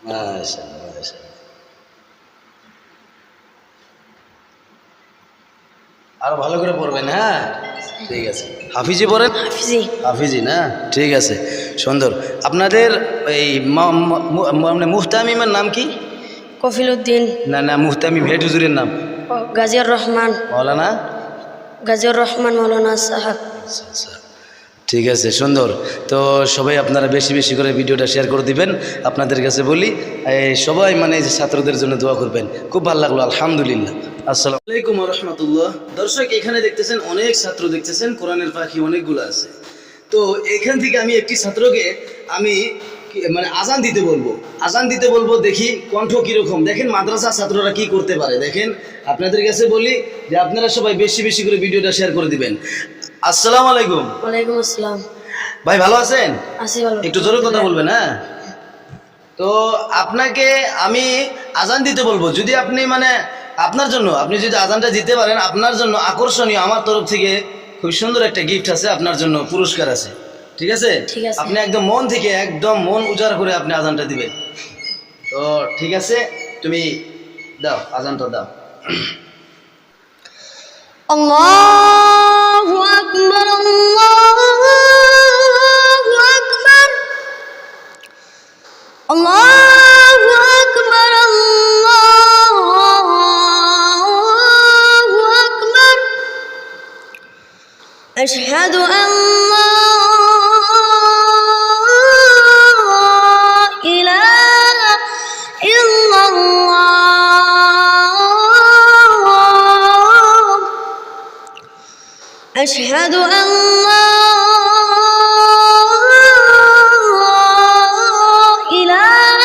মাশাআল্লাহ মাশাআল্লাহ। আরো ভালো করে পড়বেন, হ্যাঁ ঠিক আছে। হাফিজি পড়েন? হাফিজি। হাফিজি না, ঠিক আছে সুন্দর। আপনাদের এই মানে মুহতামিমের নাম কি? কফিলউদ্দিন। না না, মুহতামিম হেড হুজুরের নাম? গাজিয়ার রহমান। মৌলানা গাজিয়ার রহমান মৌলানা সাহেব। আচ্ছা আচ্ছা, ঠিক আছে সুন্দর। তো সবাই আপনারা বেশি বেশি করে ভিডিওটা শেয়ার করে দিবেন। আপনাদের কাছে বলি সবাই মানে যে ছাত্রদের জন্য দোয়া করবেন। খুব ভালো লাগলো, আলহামদুলিল্লাহ। আসসালামু আলাইকুম ওয়া রাহমাতুল্লাহ। দর্শক, এখানে দেখতেছেন অনেক ছাত্র দেখতেছেন, কোরআনের পাখি অনেকগুলো আছে। তো এখান থেকে আমি একটি ছাত্রকে আমি মানে আজান দিতে বলবো, আজান দিতে বলবো, দেখি কণ্ঠ কীরকম। দেখেন মাদ্রাসার ছাত্ররা কি করতে পারে। দেখেন আপনাদের কাছে বলি যে আপনারা সবাই বেশি বেশি করে ভিডিওটা শেয়ার করে দিবেন। আসসালামু আলাইকুম। ওয়ালাইকুম আসসালাম। ভাই ভালো আছেন? আছি ভালো। একটু জোরে কথা বলবেন, হ্যাঁ। তো আপনাকে আমি আজান দিতে বলবো, যদি আপনি মানে আপনার জন্য আপনি যদি আজানটা দিতে পারেন, আপনার জন্য আকর্ষণীয় আমার তরফ থেকে খুব সুন্দর একটা গিফট আছে, আপনার জন্য পুরস্কার আছে, ঠিক আছে? ঠিক আছে। আপনি একদম মন থেকে একদম মন উজাড় করে আপনি আজানটা দিবেন। তো ঠিক আছে, তুমি দাও আজানটা দাও। আল্লাহু আকবার আল্লাহু আকবার আল্লাহু আকবার আল্লাহু আকবার আশহাদু আন লা ইলাহা ইল্লাল্লাহ أشهد أن لا إله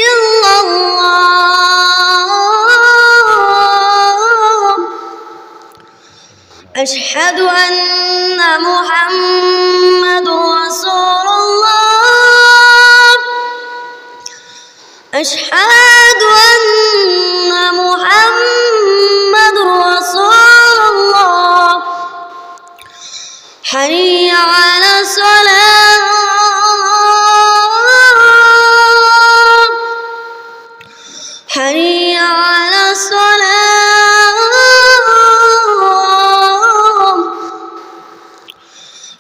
إلا الله أشهد أن محمد رسول الله أشهد أن محمد رسول الله حي على الصلاة حي على الصلاة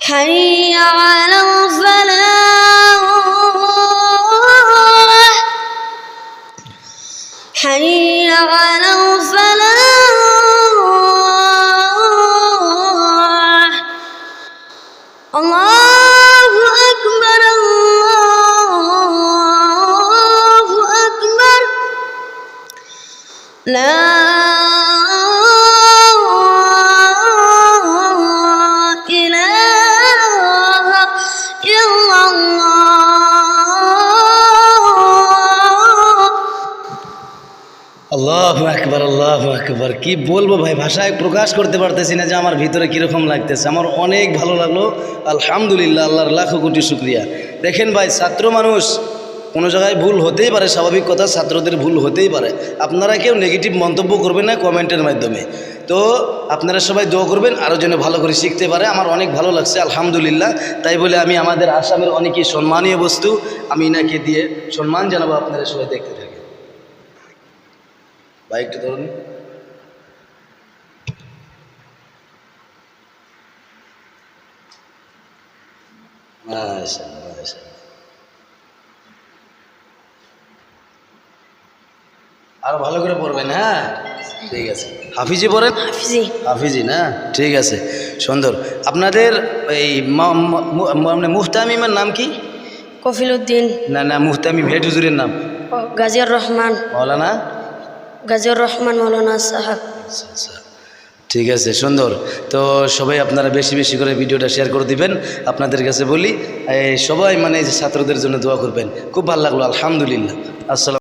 حي على الفلاح حي على الفلاح الله أكبر الله أكبر لا إله إلا الله আল্লাহু আকবার আল্লাহু আকবার। কি বলবো ভাই, ভাষায় প্রকাশ করতে পারতেছি না যে আমার ভিতরে কীরকম লাগতেছে। আমার অনেক ভালো লাগলো, আলহামদুলিল্লাহ, আল্লাহর লাখো কোটি শুকরিয়া। দেখেন ভাই, ছাত্র মানুষ, কোনো জায়গায় ভুল হতেই পারে, স্বাভাবিক কথা, ছাত্রদের ভুল হতেই পারে। আপনারা কেউ নেগেটিভ মন্তব্য করবেন না কমেন্টের মাধ্যমে। তো আপনারা সবাই দোয়া করবেন আরও যেন ভালো করে শিখতে পারে। আমার অনেক ভালো লাগছে, আলহামদুলিল্লাহ। তাই বলে আমি আমাদের আসামের অনেকই সম্মানীয় বস্তু আমি এনাকে দিয়ে সম্মান জানাবো। আপনারা সবাই দেখতে থাকেন। বাইকটা ধরুন। মাশাআল্লাহ মাশাআল্লাহ। আরো ভালো করে পড়বেন, হ্যাঁ ঠিক আছে। হাফিজি পড়েন? হাফিজি। হাফিজি না, ঠিক আছে সুন্দর। আপনাদের এই মানে মুহতামিমের নাম কি? কফিলউদ্দিন। না না, মুহতামিম হেড হুজুরের নাম? গাজিয়ার রহমান। মৌলানা গাজিয়ার রহমান মৌলানা সাহেব। আচ্ছা আচ্ছা, ঠিক আছে সুন্দর। তো সবাই আপনারা বেশি বেশি করে ভিডিওটা শেয়ার করে দিবেন। আপনাদের কাছে বলি সবাই মানে যে ছাত্রদের জন্য দোয়া করবেন। খুব ভালো লাগলো, আলহামদুলিল্লাহ। আসসালাম।